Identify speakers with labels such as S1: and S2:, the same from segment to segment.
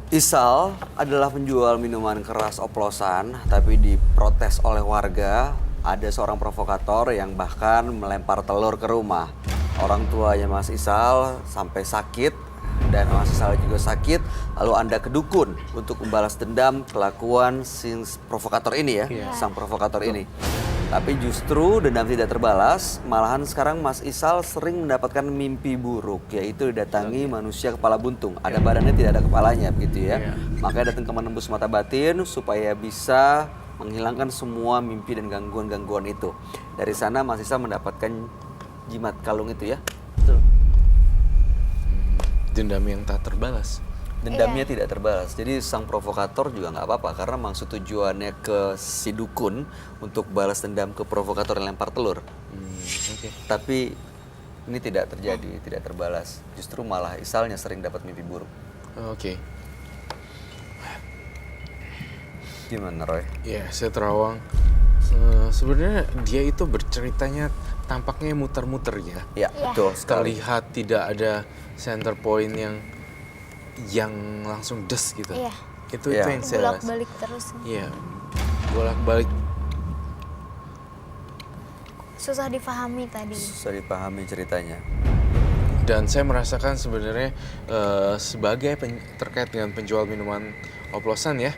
S1: Isal adalah penjual minuman keras oplosan, tapi diprotes oleh warga. Ada seorang provokator yang bahkan melempar telur ke rumah. Orang tuanya Mas Isal sampai sakit, dan Mas Isal juga sakit. Lalu Anda ke dukun untuk membalas dendam kelakuan si provokator ini ya, sang provokator ini. Tapi justru dendam tidak terbalas, malahan sekarang Mas Isal sering mendapatkan mimpi buruk, yaitu didatangi manusia kepala buntung. Ada badannya, tidak ada kepalanya, begitu ya. Makanya datang ke menembus mata batin supaya bisa menghilangkan semua mimpi dan gangguan-gangguan itu. Dari sana Mas Isal mendapatkan jimat kalung itu ya.
S2: Betul. Dendam yang tak terbalas.
S1: Dendamnya tidak terbalas. Jadi sang provokator juga nggak apa-apa karena maksud tujuannya ke si dukun untuk balas dendam ke provokator yang lempar telur. Tapi ini tidak terjadi, tidak terbalas. Justru malah Isalnya sering dapat mimpi buruk.
S2: Oke.
S1: Gimana Roy?
S2: Ya, saya terawang. Sebenarnya dia itu berceritanya tampaknya muter-muter ya.
S1: Ya, betul sekali.
S2: Terlihat tidak ada center point yang langsung des gitu.
S3: Iya.
S2: Itu yang saya rasa.
S3: Bolak-balik terus.
S2: Iya, bolak-balik.
S3: Susah dipahami tadi.
S1: Susah dipahami ceritanya.
S2: Dan saya merasakan sebenarnya sebagai terkait dengan penjual minuman oplosan ya,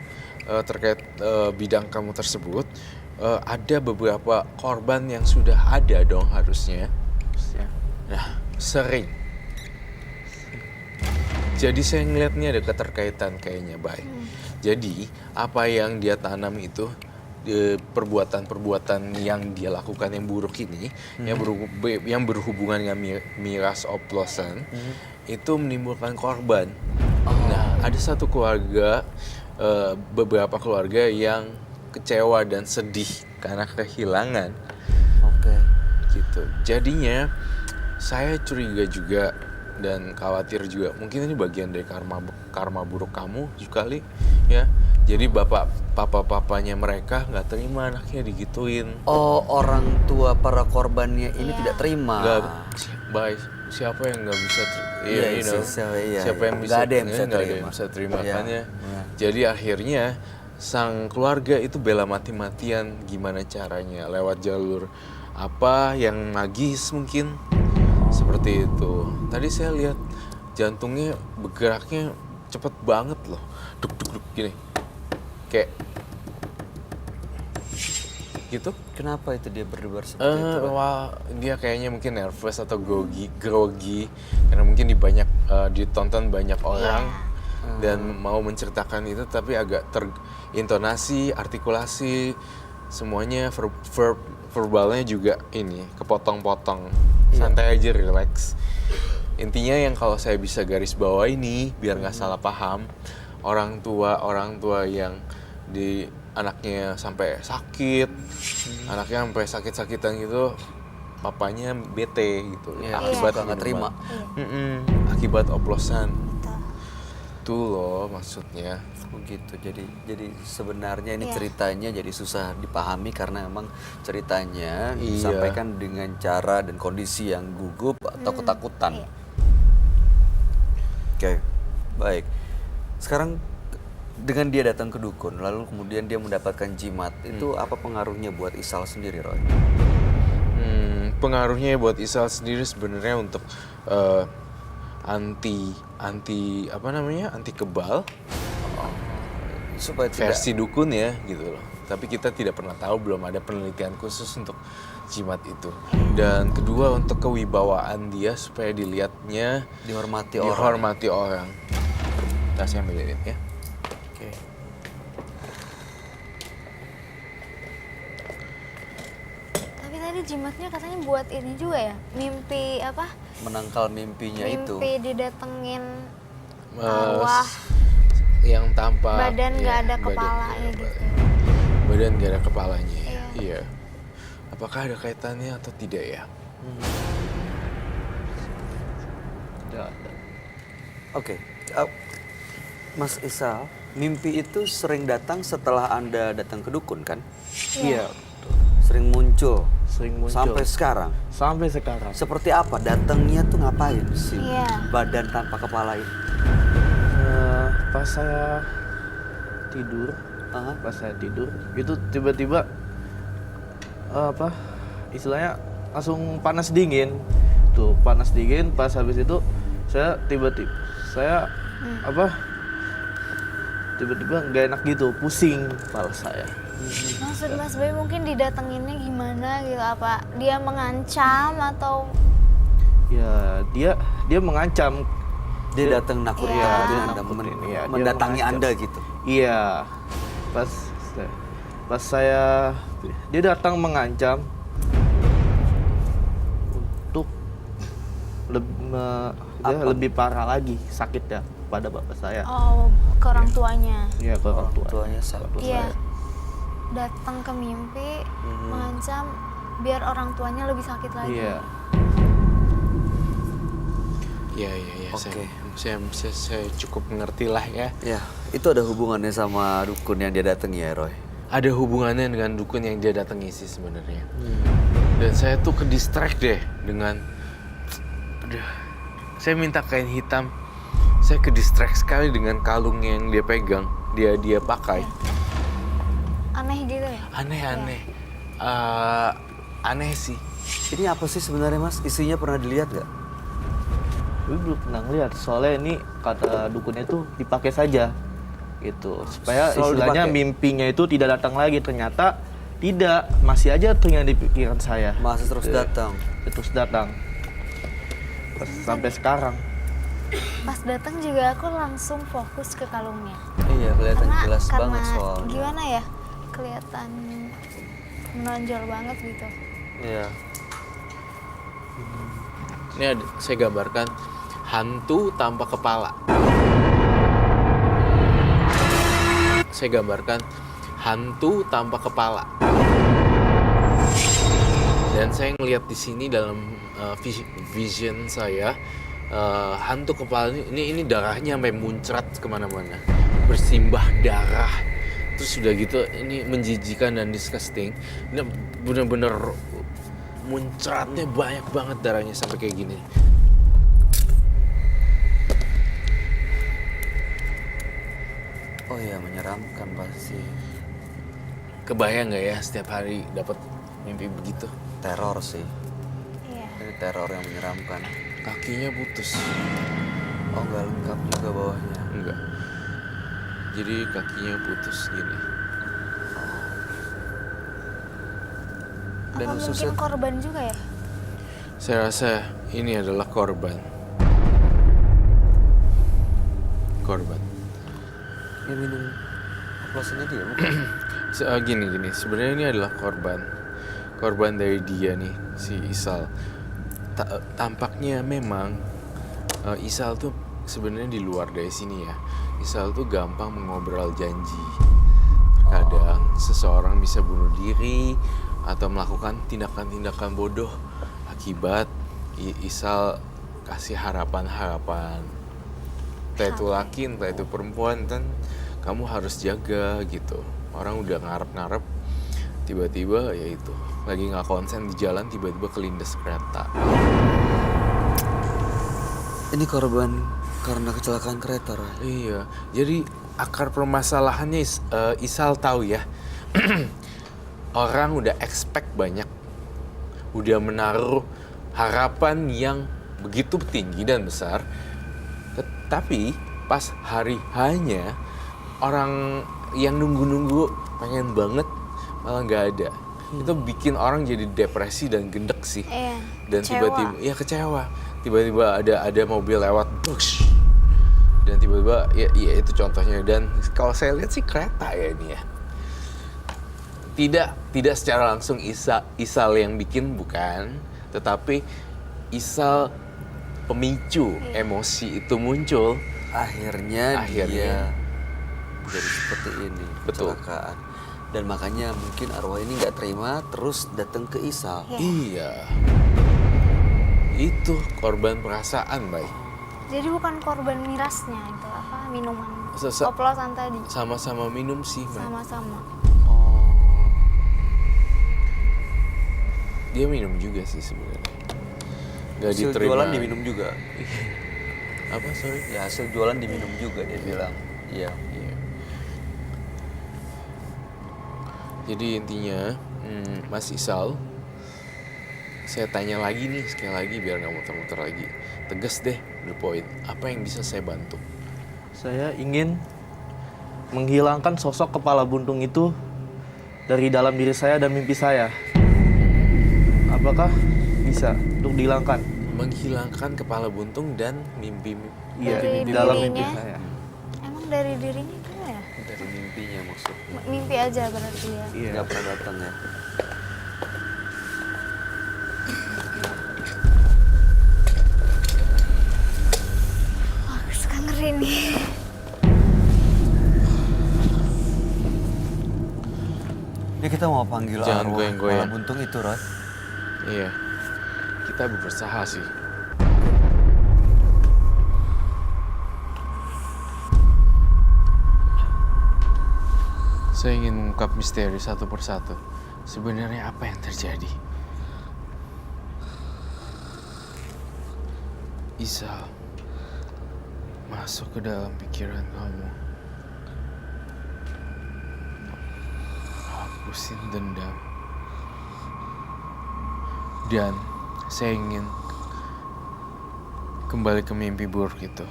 S2: terkait bidang kamu tersebut, ada beberapa korban yang sudah ada dong harusnya. Nah, sering. Jadi saya ngeliatnya ada keterkaitan kayaknya, baik. Jadi apa yang dia tanam itu, perbuatan-perbuatan yang dia lakukan yang buruk ini, yang berhubungan dengan miras oplosan, itu menimbulkan korban. Nah, ada satu keluarga, beberapa keluarga yang kecewa dan sedih karena kehilangan.
S1: Oke.
S2: Gitu. Jadinya saya curiga juga dan khawatir juga, mungkin ini bagian dari karma buruk kamu kali ya. Jadi papanya mereka nggak terima anaknya digituin.
S1: Oh, orang tua para korbannya ini tidak terima.
S2: Nggak, baik. Siapa yang nggak bisa siapa yang bisa,
S1: nggak ada yang bisa
S2: terima
S1: Iya.
S2: makanya. Jadi akhirnya sang keluarga itu bela mati-matian gimana caranya, lewat jalur apa yang magis mungkin. Seperti itu. Tadi saya lihat jantungnya bergeraknya cepet banget loh. Duk duk duk gini. Kayak gitu.
S1: Kenapa itu dia berdebar seperti itu?
S2: Wah, dia kayaknya mungkin nervous atau grogi karena mungkin ditonton banyak orang dan mau menceritakan itu tapi agak terintonasi, artikulasi semuanya verbalnya juga ini kepotong-potong. Santai aja, relax. Intinya yang kalau saya bisa garis bawah ini biar nggak salah paham, orang tua yang di anaknya sampai sakit, anaknya sampai sakit-sakitan gitu, papanya bete gitu, akibat
S1: nggak terima.
S2: Akibat oplosan. Tuh loh maksudnya.
S1: Begitu. Jadi sebenarnya ini ceritanya jadi susah dipahami karena memang ceritanya disampaikan dengan cara dan kondisi yang gugup atau ketakutan. Oke, baik. Sekarang dengan dia datang ke dukun, lalu kemudian dia mendapatkan jimat, itu apa pengaruhnya buat Isal sendiri, Roy?
S2: Pengaruhnya buat Isal sendiri sebenarnya untuk anti kebal.
S1: Supaya
S2: versi dukun ya gitu loh. Tapi kita tidak pernah tahu, belum ada penelitian khusus untuk jimat itu. Dan kedua untuk kewibawaan dia supaya dilihatnya
S1: dihormati
S2: orang. Nah, saya ambilin ya. Oke.
S3: Tapi tadi jimatnya katanya buat ini juga ya, mimpi apa?
S1: Menangkal mimpinya itu.
S3: Mimpi didatengin arwah.
S2: Yang tanpa
S3: badan nggak ada kepalanya gitu.
S2: Badan nggak ada kepalanya. Iya. Apakah ada kaitannya atau tidak ya?
S1: Oke. Mas Isal, mimpi itu sering datang setelah Anda datang ke dukun kan?
S4: Iya.
S1: Sering muncul.
S4: Sampai
S1: sekarang. Seperti apa? Datangnya tuh ngapain sih? Badan tanpa kepala ini?
S4: Pas saya tidur,
S1: Aha.
S4: itu tiba-tiba istilahnya langsung panas dingin. Tuh, panas dingin. Pas habis itu saya tiba-tiba nggak enak gitu, pusing kepala saya.
S3: Maksud Mas Boy mungkin didatanginnya gimana gitu? Apa dia mengancam atau
S4: Ya, dia mengancam.
S1: Dia datang nakutin
S3: Iya.
S1: Anda,
S4: Nakutin, iya, dia
S1: mendatangi
S4: mengancam.
S1: Anda gitu.
S4: Iya. Pas saya dia datang mengancam untuk lebih parah lagi sakitnya pada bapak saya.
S3: ke orang tuanya?
S4: Iya, ke orang tua.
S1: Tuanya sakit.
S3: Iya. Datang ke mimpi mengancam biar orang tuanya lebih sakit lagi.
S4: Iya.
S2: Iya.
S1: Oke.
S2: Saya cukup mengerti lah ya.
S1: Ya, itu ada hubungannya sama dukun yang dia datangi ya, Roy?
S2: Ada hubungannya dengan dukun yang dia datangi sih sebenarnya. Dan saya tuh ke distract deh dengan, saya minta kain hitam. Saya ke distract sekali dengan kalung yang dia pegang, dia pakai.
S3: Aneh gitu ya?
S2: Aneh. Aneh sih.
S1: Ini apa sih sebenarnya, Mas? Isinya pernah dilihat nggak?
S4: Gue belum pernah ngeliat, soalnya ini kata dukunnya tuh dipakai saja gitu, supaya
S1: Selalu
S4: istilahnya
S1: dipakai?
S4: mimpinya itu tidak datang lagi. Ternyata tidak, masih aja teringat di pikiran saya.
S1: Masih terus datang.
S4: Terus datang sampai sekarang.
S3: Pas datang juga aku langsung fokus ke kalungnya.
S1: Iya, kelihatan
S3: Karena
S1: jelas banget soalnya.
S3: gimana ya? Kelihatan menonjol banget gitu.
S1: Iya.
S2: Ini saya gambarkan hantu tanpa kepala. Saya gambarkan hantu tanpa kepala. Dan saya ngelihat di sini dalam vision saya, hantu kepala ini darahnya sampai muncrat kemana-mana, bersimbah darah. Terus udah gitu ini menjijikan dan disgusting. Ini bener-bener muncratnya banyak banget darahnya sampai kayak gini.
S1: Oh iya, menyeramkan pasti.
S2: Kebayang nggak ya setiap hari dapat mimpi begitu?
S1: Teror sih.
S3: Iya.
S1: Ini teror yang menyeramkan.
S2: Kakinya putus.
S1: Oh, nggak lengkap juga bawahnya.
S2: Enggak. Jadi kakinya putus gini.
S1: Dan
S3: Apa
S1: khususnya-
S3: mungkin korban juga ya?
S2: Saya rasa ini adalah korban.
S1: Dia minum oplosannya dia bukan?
S2: Gini, sebenarnya ini adalah korban dari dia nih, si Isal. Tampaknya memang Isal tuh sebenarnya di luar dari sini ya. Isal tuh gampang mengobrol janji. Kadang seseorang bisa bunuh diri atau melakukan tindakan-tindakan bodoh akibat Isal kasih harapan-harapan. Entah itu laki, entah itu perempuan, kan kamu harus jaga gitu. Orang udah ngarep-ngarep, tiba-tiba ya itu lagi nggak konsen di jalan, tiba-tiba kelindes kereta.
S1: Ini korban karena kecelakaan kereta, Roy.
S2: Iya, jadi akar permasalahannya Isal tahu ya. Orang udah expect banyak, udah menaruh harapan yang begitu tinggi dan besar, tapi pas hari hanya orang yang nunggu-nunggu pengen banget malah nggak ada. Itu bikin orang jadi depresi dan gendek sih.
S3: Iya.
S2: Dan
S3: Kecewa.
S2: tiba-tiba ya kecewa. Tiba-tiba ada mobil lewat, bush. Dan tiba-tiba ya itu contohnya. Dan kalau saya lihat sih kereta ya ini ya. Tidak secara langsung Isal yang bikin, bukan, tetapi Isal pemicu emosi itu muncul.
S1: Akhirnya dia jadi seperti ini,
S2: Betul.
S1: kecelakaan. Dan makanya mungkin arwah ini nggak terima, terus datang ke Isal.
S3: Iya.
S2: Iya. Itu korban perasaan, Bay.
S3: Jadi bukan korban mirasnya itu apa minuman
S2: Sesa-
S3: oplosan tadi.
S2: Sama-sama minum sih, Bay.
S3: Sama-sama.
S1: Oh,
S2: Dia minum juga sih sebenarnya. Gak
S1: hasil
S2: diterima.
S1: jualan diminum juga.
S2: Apa, sorry?
S1: Ya hasil jualan diminum juga dia bilang. Iya.
S2: Iya. Jadi intinya, Mas Isal, saya tanya lagi nih sekali lagi biar nggak muter-muter lagi. Tegas deh, the point. Apa yang bisa saya bantu?
S4: Saya ingin menghilangkan sosok kepala buntung itu dari dalam diri saya dan mimpi saya. Apakah bisa untuk dihilangkan?
S2: Menghilangkan kepala buntung dan mimpi
S4: Iya,
S3: Dari
S4: di dalam
S3: dirinya?
S4: mimpi saya.
S3: Emang dari dirinya gimana ya?
S1: Dari mimpinya maksudnya.
S3: Mimpi aja berarti ya.
S4: Iya.
S1: Nggak pernah datang ya.
S3: Wah, aku suka ngeri nih.
S1: Ini kita mau panggil
S2: Jangan
S1: arwah
S2: goyang-goyang.
S1: kepala buntung itu, Rod.
S2: Iya, kita berusaha sih. Saya ingin mengungkap misteri satu persatu. Sebenarnya apa yang terjadi? Isal masuk ke dalam pikiran kamu. Hapusin dendam. Dan saya ingin kembali ke mimpi buruk itu.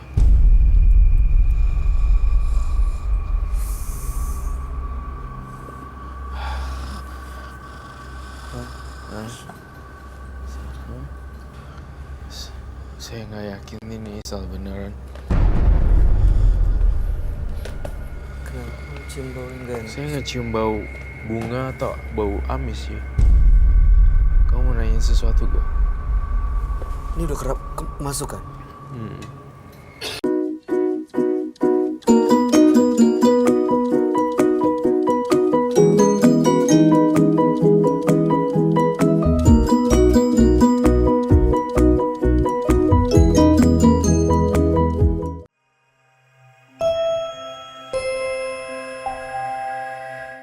S2: Saya nggak yakin ini Isal beneran.
S1: Kenapa cium bau enggak?
S2: Saya nggak cium bau bunga atau bau amis ya. Kamu mau nanyain sesuatu gak?
S1: Ini udah kerap masuk kan?
S2: Hmm.